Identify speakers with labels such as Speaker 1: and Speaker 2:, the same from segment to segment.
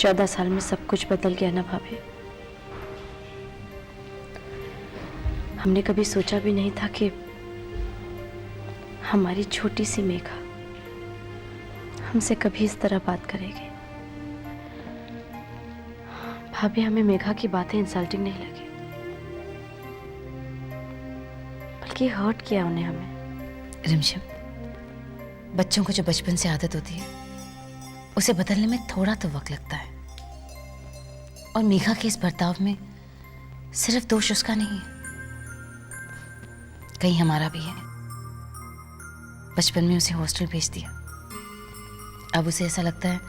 Speaker 1: 14 साल में सब कुछ बदल गया ना भाभी। हमने कभी सोचा भी नहीं था कि हमारी छोटी सी मेघा हमसे कभी इस तरह बात करेगी। भाभी, हमें मेघा की बातें इंसल्टिंग नहीं लगी, बल्कि हर्ट किया उन्हें हमें।
Speaker 2: रिमझिम, बच्चों को जो बचपन से आदत होती है उसे बदलने में थोड़ा तो वक्त लगता है। और मेघा के इस बर्ताव में सिर्फ दोष उसका नहीं है, कहीं हमारा भी है। बचपन में उसे हॉस्टल भेज दिया, अब उसे ऐसा लगता है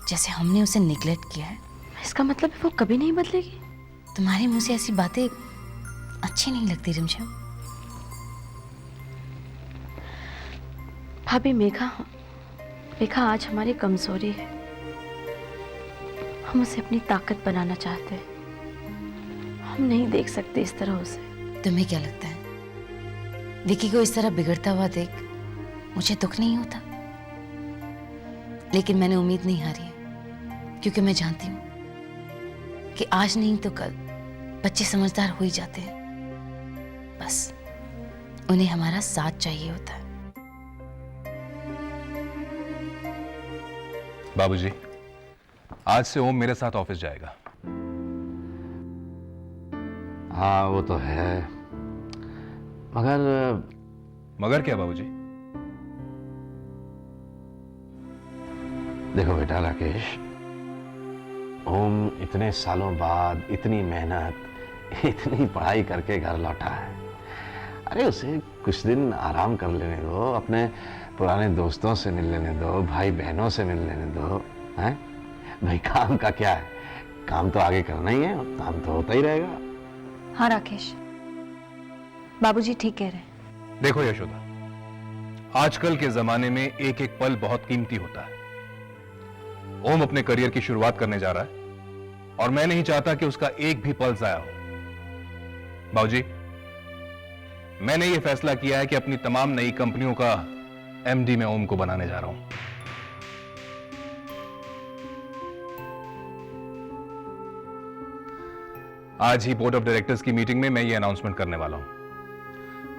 Speaker 2: जैसे हमने उसे निग्लेक्ट किया है।
Speaker 1: इसका मतलब है वो कभी नहीं बदलेगी?
Speaker 2: तुम्हारे मुंह से ऐसी बातें अच्छी नहीं लगती रिमझिम।
Speaker 1: भाभी, मेघा आज हमारी कमजोरी है। हम उसे अपनी ताकत बनाना चाहते हैं। हम नहीं देख सकते इस तरह उसे।
Speaker 2: तुम्हें क्या लगता है विकी को इस तरह बिगड़ता हुआ देख मुझे दुख नहीं होता? लेकिन मैंने उम्मीद नहीं हारी है, क्योंकि मैं जानती हूं कि आज नहीं तो कल बच्चे समझदार हो ही जाते हैं। बस उन्हें हमारा साथ चाहिए होता है।
Speaker 3: बाबूजी, आज से ओम मेरे साथ ऑफिस जाएगा।
Speaker 4: हाँ वो तो है,
Speaker 3: मगर क्या बाबूजी?
Speaker 4: देखो बेटा राकेश, ओम इतने सालों बाद इतनी मेहनत इतनी पढ़ाई करके घर लौटा है। अरे उसे कुछ दिन आराम कर लेने दो, अपने पुराने दोस्तों से मिल लेने दो, भाई बहनों से मिल लेने दो। हैं भाई, काम का क्या है, काम तो आगे करना ही है, काम तो होता ही रहेगा।
Speaker 1: हाँ राकेश, बाबूजी ठीक कह रहे हैं।
Speaker 3: देखो यशोदा, आजकल के जमाने में एक एक पल बहुत कीमती होता है। ओम अपने करियर की शुरुआत करने जा रहा है और मैं नहीं चाहता कि उसका एक भी पल जाया हो। बाबूजी, मैंने यह फैसला किया है कि अपनी तमाम नई कंपनियों का एमडी मैं ओम को बनाने जा रहा हूं। आज ही बोर्ड ऑफ डायरेक्टर्स की मीटिंग में मैं ये अनाउंसमेंट करने वाला हूं।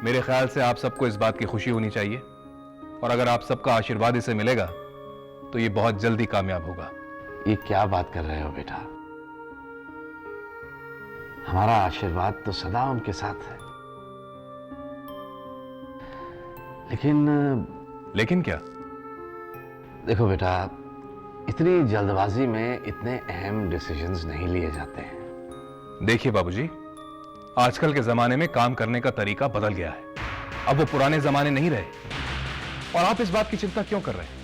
Speaker 3: मेरे ख्याल से आप सबको इस बात की खुशी होनी चाहिए, और अगर आप सबका आशीर्वाद इसे मिलेगा तो ये बहुत जल्दी कामयाब होगा।
Speaker 4: ये क्या बात कर रहे हो बेटा? हमारा आशीर्वाद तो सदा उनके साथ है।
Speaker 3: लेकिन क्या?
Speaker 4: देखो बेटा, इतनी जल्दबाजी में इतने अहम डिसीजंस नहीं लिए जाते हैं।
Speaker 3: देखिए बाबूजी, आजकल के जमाने में काम करने का तरीका बदल गया है। अब वो पुराने जमाने नहीं रहे, और आप इस बात की चिंता क्यों कर रहे हैं?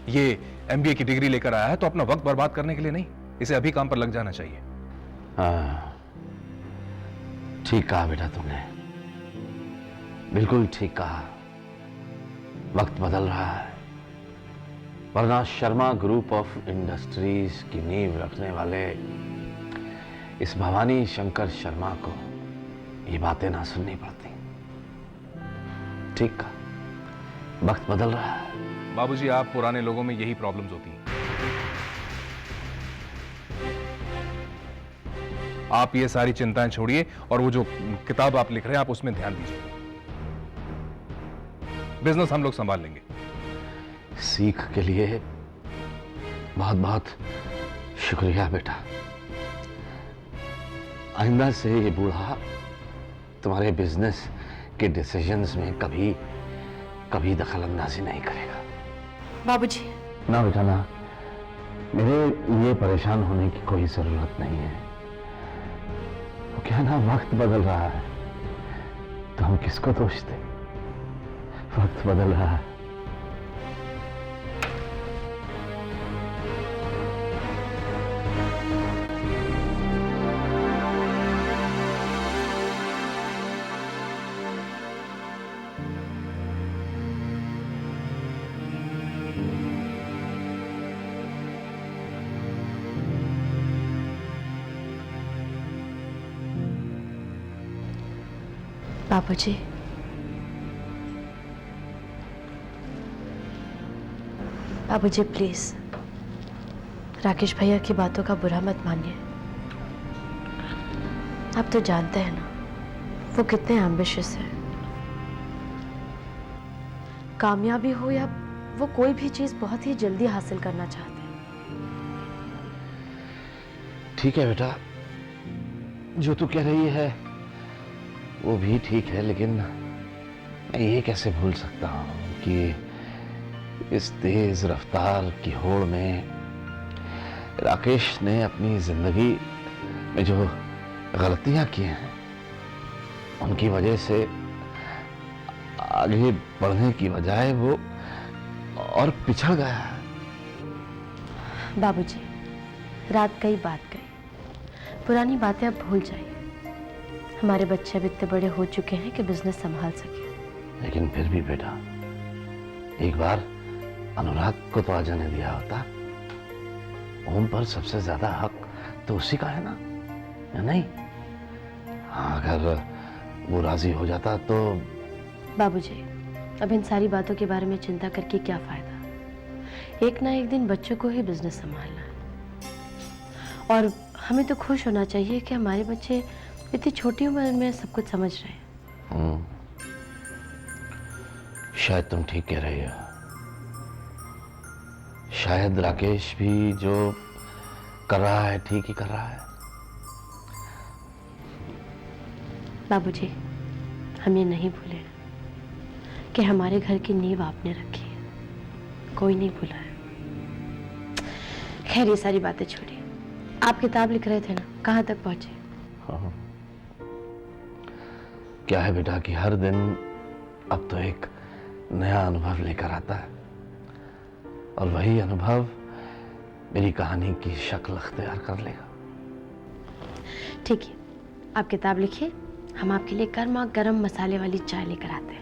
Speaker 3: ये एमबीए की डिग्री लेकर आया है तो अपना वक्त बर्बाद करने के लिए नहीं, इसे अभी काम पर लग जाना चाहिए।
Speaker 4: ठीक कहा बेटा तुमने, बिल्कुल ठीक कहा। वक्त बदल रहा है, वरना शर्मा ग्रुप ऑफ इंडस्ट्रीज की नींव रखने वाले इस भवानी शंकर शर्मा को ये बातें ना सुननी पड़ती। ठीक कहा, वक्त बदल रहा है।
Speaker 3: बाबूजी, आप पुराने लोगों में यही प्रॉब्लम्स होती हैं। आप ये सारी चिंताएं छोड़िए और वो जो किताब आप लिख रहे हैं आप उसमें ध्यान दीजिए। बिजनेस हम लोग संभाल लेंगे।
Speaker 4: सीख के लिए बहुत बहुत शुक्रिया बेटा। आइंदा से ये बूढ़ा तुम्हारे बिजनेस के डिसीजंस में कभी दखल अंदाजी नहीं करेगा।
Speaker 1: बाबूजी,
Speaker 4: ना बेटा ना, मेरे लिए परेशान होने की कोई जरूरत नहीं है। वो क्या ना, वक्त बदल रहा है तो हम किसको दोष दें? वक्त बदल रहा है।
Speaker 1: बाबूजी, बाबूजी प्लीज, राकेश भैया की बातों का बुरा मत मानिए। आप तो जानते हैं ना वो कितने एम्बिशियस है। कामयाबी हो या वो कोई भी चीज बहुत ही जल्दी हासिल करना चाहते हैं।
Speaker 4: ठीक है बेटा, जो तू कह रही है वो भी ठीक है, लेकिन मैं ये कैसे भूल सकता हूं कि इस तेज रफ्तार की होड़ में राकेश ने अपनी जिंदगी में जो गलतियां की हैं उनकी वजह से आगे बढ़ने की बजाय वो और पिछड़ गया है।
Speaker 1: बाबूजी, रात गई बात गई, पुरानी बातें अब भूल जाइए। हमारे बच्चे अब इतने बड़े हो चुके हैं कि बिजनेस संभाल सके।
Speaker 4: लेकिन फिर भी बेटा, एक बार अनुराग को तो आ जाने दिया होता। ओम पर सबसे ज्यादा हक तो उसी का है ना, या नहीं? हाँ, अगर वो राजी हो जाता तो।
Speaker 1: बाबूजी, अब इन सारी बातों के बारे में चिंता करके क्या फायदा। एक ना एक दिन बच्चों को ही बिजनेस संभालना है, और हमें तो खुश होना चाहिए कि हमारे बच्चे इतनी छोटी उम्र में सब कुछ समझ रहे हैं।
Speaker 4: शायद तुम ठीक कह रही हो। शायद राकेश भी जो कर रहा है ठीक ही कर रहा है।
Speaker 1: बाबूजी, हम ये नहीं भूले कि हमारे घर की नींव आपने रखी है, कोई नहीं भूला है। खैर, ये सारी बातें छोड़िए। आप किताब लिख रहे थे ना, कहाँ तक पहुंचे?
Speaker 4: हाँ। क्या है बेटा कि हर दिन अब तो एक नया अनुभव लेकर आता है, और वही अनुभव मेरी कहानी की शक्ल अख्तियार कर लेगा।
Speaker 1: ठीक है, आप किताब लिखिए, हम आपके लिए गर्मा गर्म मसाले वाली चाय लेकर आते हैं।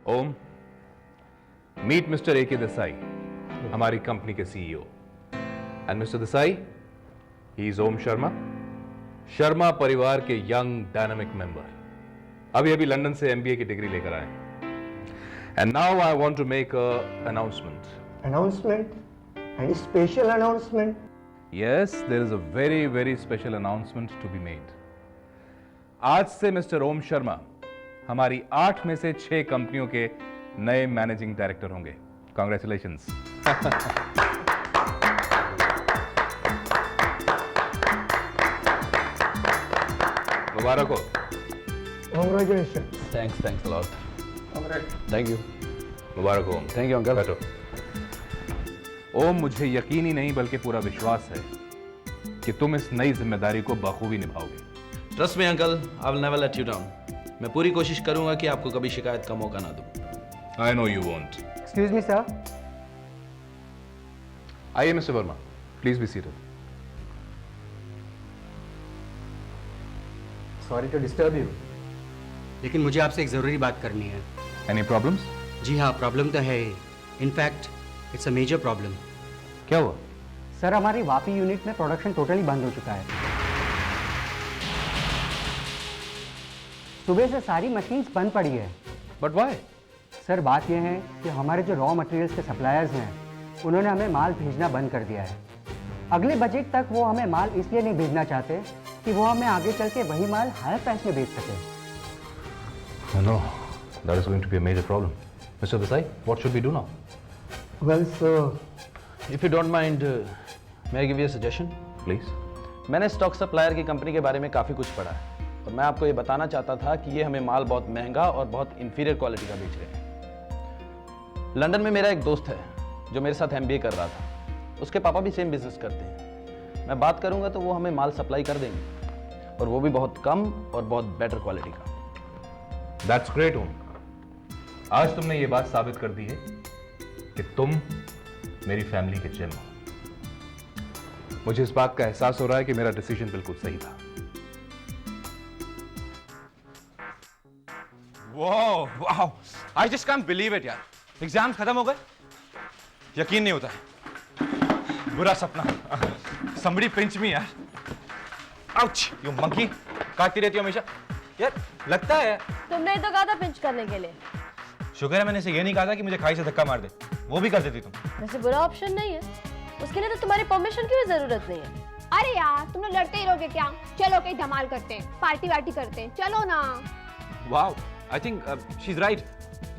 Speaker 3: ओम, मीट मिस्टर A.K. देसाई, हमारी कंपनी के CEO। And mister Desai, he is Om Sharma, Sharma परिवार के यंग डायनामिक मेंबर। अभी अभी लंदन से MBA की डिग्री लेकर आए। And now I want to make a announcement.
Speaker 5: Announcement? Any special announcement?
Speaker 3: Yes, there is a very, very special announcement to be made. आज से मिस्टर ओम शर्मा हमारी 8 में से 6 कंपनियों के नए मैनेजिंग डायरेक्टर होंगे। Congratulations. मुबारक हो।
Speaker 5: Congratulations.
Speaker 6: Thanks a lot.
Speaker 5: Congrats.
Speaker 6: Thank you.
Speaker 3: मुबारक हो।
Speaker 6: Thank you, uncle.
Speaker 3: बैठो। ओम, मुझे यकीन ही नहीं बल्कि पूरा विश्वास है कि तुम इस नई जिम्मेदारी को बखूबी निभाओगे।
Speaker 6: Trust me, uncle. I will never let you down. मैं पूरी कोशिश करूंगा कि आपको कभी शिकायत का मौका ना दूं।
Speaker 3: I know you won't.
Speaker 5: Excuse me, sir.
Speaker 3: आइए mister Verma, please be seated.
Speaker 5: Sorry to disturb you.
Speaker 7: लेकिन मुझे आपसे एक ज़रूरी बात करनी है।
Speaker 3: Any problems?
Speaker 7: जी हाँ, प्रॉब्लम तो है। In fact it's a major problem.
Speaker 3: क्या हुआ?
Speaker 5: सर, हमारी वापी यूनिट में प्रोडक्शन टोटली बंद हो चुका है। सुबह से सारी मशीन्स बंद पड़ी है।
Speaker 3: But why?
Speaker 5: सर, बात यह है कि हमारे जो रॉ मटेरियल्स के सप्लायर्स हैं उन्होंने हमें माल भेजना बंद कर दिया है। अगले बजट तक वो हमें माल इसलिए नहीं भेजना चाहते कि वो हमें आगे चल के वही माल हायर प्राइस में बेच सके।
Speaker 3: No, that is going to be a major problem. Mr. Desai, what should we do now?
Speaker 5: Well, sir,
Speaker 6: If you don't mind, may I give you a suggestion?
Speaker 3: Please.
Speaker 6: मैंने stock supplier की company के बारे में काफ़ी कुछ पढ़ा है, और मैं आपको ये बताना चाहता था कि ये हमें माल बहुत महंगा और बहुत इंफीरियर क्वालिटी का बेच रहे हैं। लंदन में मेरा एक दोस्त है जो मेरे साथ MBA कर रहा था। उसके पापा भी सेम बिजनेस करते हैं। मैं बात करूंगा तो वो हमें माल सप्लाई कर देंगे, और वो भी बहुत कम और बहुत बेटर क्वालिटी का।
Speaker 3: That's great, ओम। आज तुमने ये बात साबित कर दी है कि तुम मेरी फैमिली के जिम हो। मुझे इस बात का एहसास हो रहा है कि मेरा डिसीजन बिल्कुल सही था।
Speaker 8: Wow, I just can't believe it यार। एग्जाम्स खत्म हो गए, यकीन नहीं होता है। बुरा सपना। Somebody pinch me यार। Ouch! You monkey! काटती रहती हो हमेशा। यार लगता है।
Speaker 1: तुमने ही तो कहा था पिंच करने के लिए।
Speaker 8: शुक्र है मैंने इसे ये नहीं कहा था कि मुझे खाई से धक्का मार दे। वो भी कर देती तुम।
Speaker 1: वैसे बुरा ऑप्शन नहीं है, उसके लिए तो तुम्हारी परमिशन की भी जरूरत नहीं है।
Speaker 9: अरे यार तुम लोग लड़ते ही रहोगे क्या? चलो कहीं धमाल करते हैं, पार्टी वार्टी करते हैं, चलो ना।
Speaker 8: Wow! I think she's right.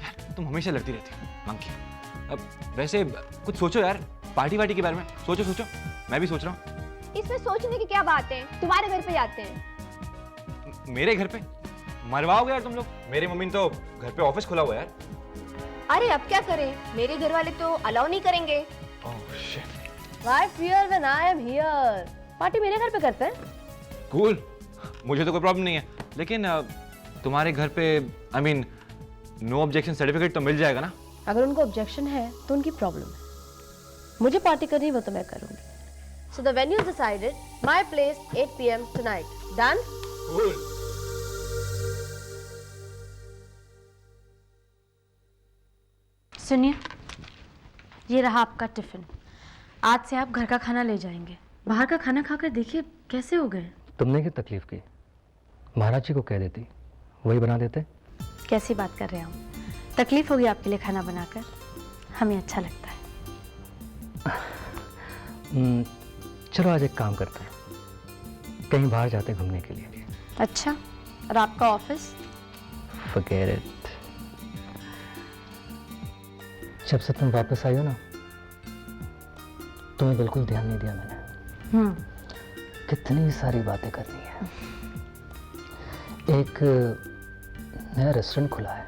Speaker 8: यार तुम हमेशा लड़ती रहती हो, monkey. अब वैसे कुछ सोचो यार, पार्टी वार्टी के बारे में। सोचो सोचो, मैं भी सोच रहा हूँ।
Speaker 9: इसमें सोचने की क्या बात है? तुम्हारे घर पे जाते हैं।
Speaker 8: मेरे घर पे मरवाओगे यार तुम लोग? मेरी मम्मी ने तो घर पे ऑफिस खुला हुआ है यार।
Speaker 9: अरे अब क्या करें, मेरे घर वाले तो अलाउ नहीं करेंगे।
Speaker 8: Oh shit.
Speaker 1: Why fear when I am here? Party मेरे घर पे करते हैं।
Speaker 8: Cool. मुझे तो कोई प्रॉब्लम नहीं है, लेकिन तुम्हारे घर पे I mean no objection certificate तो मिल जाएगा ना?
Speaker 1: अगर उनको ऑब्जेक्शन है तो उनकी प्रॉब्लम है, मुझे पार्टी करनी वो तो मैं करूंगी। So the venue is decided. My place 8 p.m. tonight. Done?
Speaker 8: Cool.
Speaker 10: सुनिए, ये रहा आपका टिफिन। आज से आप घर का खाना ले जाएंगे। बाहर का खाना खाकर देखिए कैसे हो गए।
Speaker 5: तुमने क्यों तकलीफ की? महाराज जी को कह देती, वही बना देते।
Speaker 10: कैसी बात कर रहे हो? तकलीफ होगी आपके लिए खाना बनाकर, हमें अच्छा लगता है।
Speaker 5: चलो आज एक काम करते हैं, कहीं बाहर जाते हैं घूमने के लिए।
Speaker 10: अच्छा, और आपका ऑफिस?
Speaker 5: Forget it. जब से तुम वापस आई हो ना, तुम्हें बिल्कुल ध्यान नहीं दिया मैंने। कितनी सारी बातें करनी है। एक नया रेस्टोरेंट खुला है,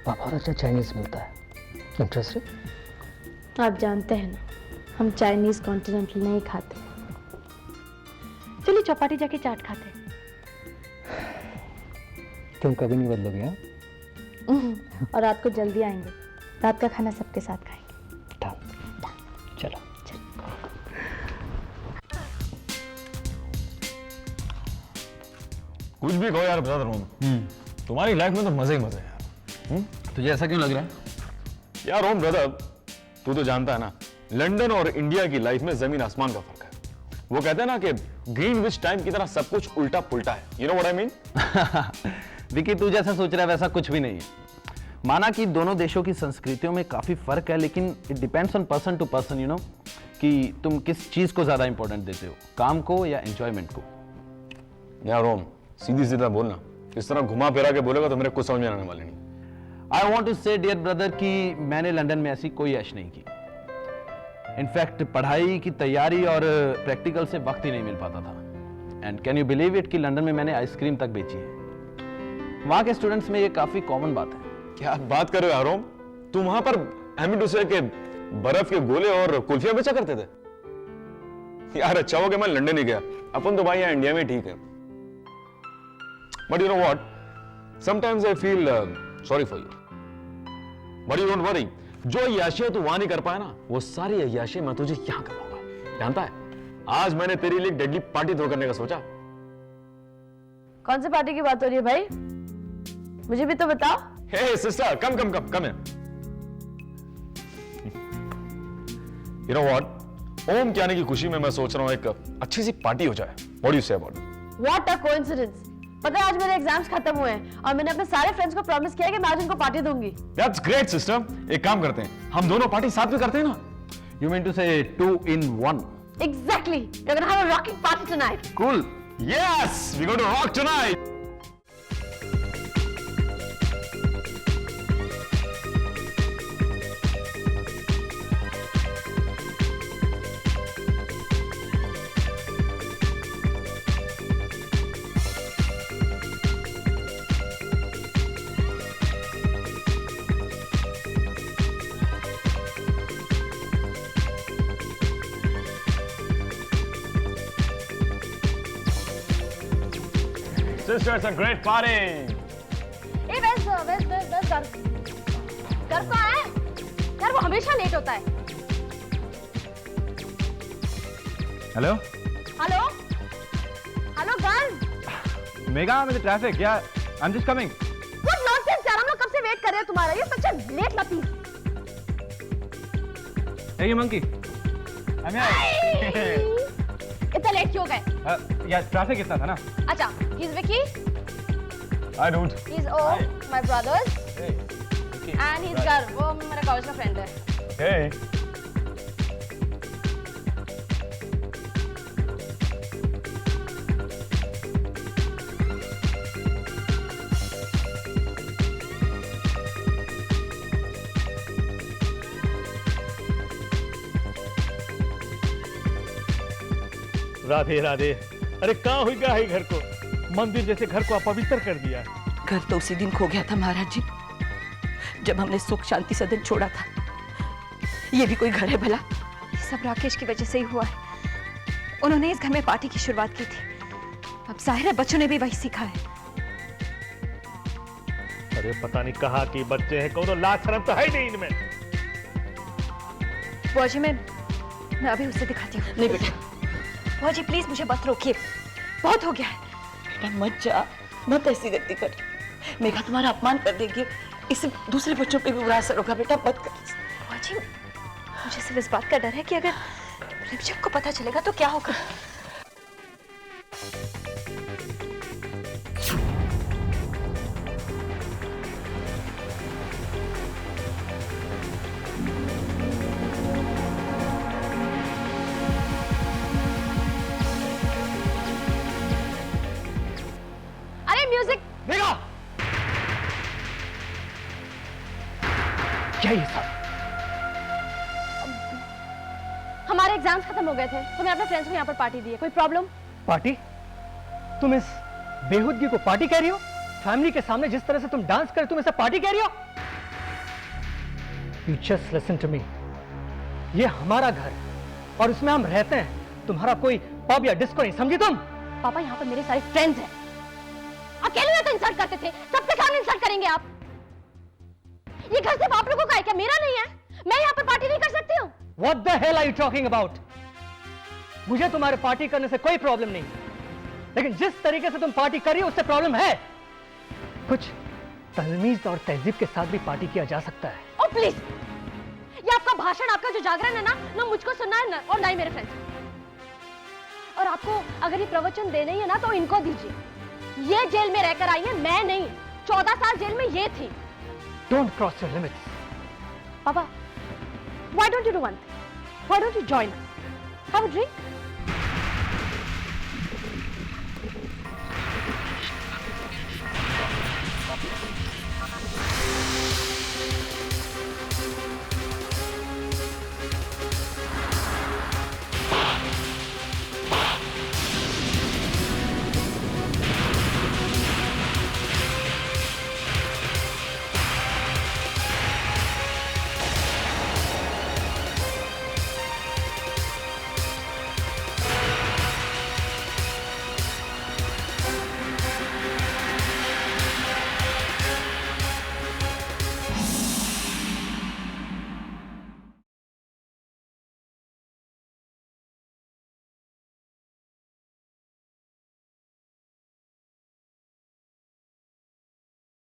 Speaker 5: वहाँ बहुत अच्छा चाइनीज मिलता है। इंटरेस्टेड?
Speaker 10: आप जानते हैं ना, हम चाइनीज कॉन्टिनेंटल नहीं खाते। चलिए चौपाटी जाके चाट खाते हैं।
Speaker 5: तुम कभी नहीं बदलोगे हाँ?
Speaker 10: और रात को जल्दी आएंगे, रात का खाना सबके साथ खाएंगे।
Speaker 5: चलो।
Speaker 3: कुछ भी कहो यार ब्रदर रोम, तुम्हारी लाइफ में तो मजे ही मजे हैं यार।
Speaker 6: तुझे ऐसा क्यों लग रहा है?
Speaker 3: यार रोम ब्रदर, तू तो जानता है ना, लंदन और इंडिया की लाइफ में जमीन आसमान का फर्क है। वो कहते हैं ना कि ग्रीनविच टाइम की तरह सब कुछ उल्टा पुल्टा है। You know what I mean?
Speaker 6: Vicky तू जैसा सोच रहा है वैसा कुछ भी नहीं है। माना कि दोनों देशों की संस्कृतियों में काफी फर्क है, लेकिन it depends on person to person, you know, कि तुम किस चीज को ज्यादा इंपॉर्टेंट देते हो, काम को या एंजॉयमेंट को।
Speaker 3: यार रोम सीधी सीधा बोलना, इस तरह घुमा फिरा के बोलेगा तो मेरे कुछ समझ में आने वाले नहीं।
Speaker 6: आई वॉन्ट टू से डियर ब्रदर कि मैंने लंदन में ऐसी कोई ऐश नहीं की। इनफैक्ट पढ़ाई की तैयारी और प्रैक्टिकल से वक्त ही नहीं मिल पाता था। And can you believe it कि लंदन में मैंने आइसक्रीम तक बेची है। वहां के स्टूडेंट्स में ये काफी कॉमन बात है।
Speaker 3: क्या बात कर रहे हो यार रोम? तुम वहां पर हमें दूसरे के बर्फ के गोले और कुल्फियां बेचा करते थे? यार अच्छा हो कि मैं लंदन ही गया, अपन तो भाई यहाँ इंडिया में ठीक है। But you know what, sometimes I feel sorry for you, but you don't worry, जो अय्याशियां तू वहां नहीं कर पाया ना, वो सारी अय्याशियां मैं तुझे यहां करवाऊंगा। जानता है, आज मैंने तेरे लिए डेडली पार्टी थ्रो करने का सोचा।
Speaker 1: कौन सी पार्टी की बात हो रही है भाई? मुझे भी तो बताओ।
Speaker 3: Hey sister, come here. You know what, Om के आने की खुशी में मैं सोच रहा हूं एक अच्छी सी पार्टी हो जाए। What do you say about?
Speaker 1: What a coincidence! पता है आज मेरे एग्जाम्स खत्म हुए हैं और मैंने अपने सारे फ्रेंड्स को प्रॉमिस किया है कि मैं आज उनको पार्टी दूंगी।
Speaker 3: That's great sister, एक काम करते हैं, हम दोनों पार्टी साथ में करते हैं ना?
Speaker 6: You mean to say 2 in 1?
Speaker 1: Exactly. We're gonna have a rocking party tonight.
Speaker 6: Cool.
Speaker 3: Yes, we're going to rock tonight. Sister, it's a great party.
Speaker 1: ए बस घर को आए। यार वो हमेशा लेट होता है।
Speaker 8: Hello
Speaker 1: gun.
Speaker 8: Mega, I'm in the traffic. Yeah, I'm just coming.
Speaker 1: What nonsense यार, हम लोग कब से वेट कर रहे हैं तुम्हारा, ये सच लेट लतीफ।
Speaker 8: Hey, you monkey.
Speaker 9: इतना लेट क्यों गए?
Speaker 8: यार ट्रैफिक इतना था ना।
Speaker 9: अच्छा, he's Vicky.
Speaker 8: Hi dude.
Speaker 9: He's my brothers. And he's Garv. वो मेरा कॉलेज का फ्रेंड है।
Speaker 8: Hey.
Speaker 11: राधे राधे। अरे कहाँ हुई क्या है घर को? मंदिर जैसे घर को अपवित्र कर दिया।
Speaker 12: घर तो उसी दिन खो गया था महाराज जी, जब हमने सुख शांति सदन छोड़ा था। ये भी कोई घर है भला?
Speaker 13: ये सब राकेश की वजह से ही हुआ है। उन्होंने इस घर में पार्टी की शुरुआत की थी। अब जाहिर है बच्चों ने भी वही सीखा है।
Speaker 11: अरे पता नहीं कहाँ की बच्चे हैं, कौन लाज शर्म तो है नहीं इनमें।
Speaker 13: बुआ जी मैं अभी उसे दिखाती हूँ।
Speaker 12: नहीं बेटा,
Speaker 13: बुआ जी प्लीज मुझे मत रोकिए, बहुत हो गया है।
Speaker 12: बेटा मत जा, मत ऐसी गलती कर। मेघा तुम्हारा अपमान कर देगी, इससे दूसरे बच्चों पे भी बुरा असर होगा। बेटा मत कर।
Speaker 13: बुआ जी मुझे सिर्फ इस बात का डर है कि अगर रिमझिम को पता चलेगा तो क्या होगा।
Speaker 9: अरे म्यूजिक।
Speaker 11: मेघा! क्या ये सब?
Speaker 9: हमारे एग्जाम्स खत्म हो गए थे तो मैं अपने फ्रेंड्स को यहाँ पर पार्टी दी है। कोई प्रॉब्लम?
Speaker 5: पार्टी? तुम इस बेहूदगी को पार्टी कह रही हो? फैमिली के सामने जिस तरह से तुम डांस कर तुम इसे पार्टी कह रही हो? You just listen to me. ये हमारा घर और उसमें हम रहते हैं। तुम्हारा कोई पब या डिस्को नहीं, समझी तुम?
Speaker 9: पापा यहाँ पर मेरे सारे फ्रेंड्स हैं। अकेले में तो इंसल्ट करते थे, सबके सामने इंसल्ट करेंगे आप? ये घर सिर्फ आप लोगों का है क्या? मेरा नहीं है? मैं यहाँ पर पार्टी नहीं कर सकती हूँ?
Speaker 5: What the hell are you talking about? मुझे तुम्हारे पार्टी करने से कोई प्रॉब्लम नहीं, लेकिन जिस तरीके से तुम पार्टी कर रही हो उससे प्रॉब्लम है। कुछ तमीज और तहजीब के साथ भी पार्टी किया जा सकता है।
Speaker 9: ओ प्लीज, ये आपका भाषण, आपका जो जागरण है ना मुझको सुनना है ना, और ना ही मेरे फ्रेंड्स। और आपको अगर ये प्रवचन देने ही है ना तो इनको दीजिए। ये जेल में रहकर आई है, मैं नहीं। 14 साल जेल में ये थी।
Speaker 5: Don't cross your limits.
Speaker 9: पापा, why don't you do one thing? Why don't you join us? Have a drink?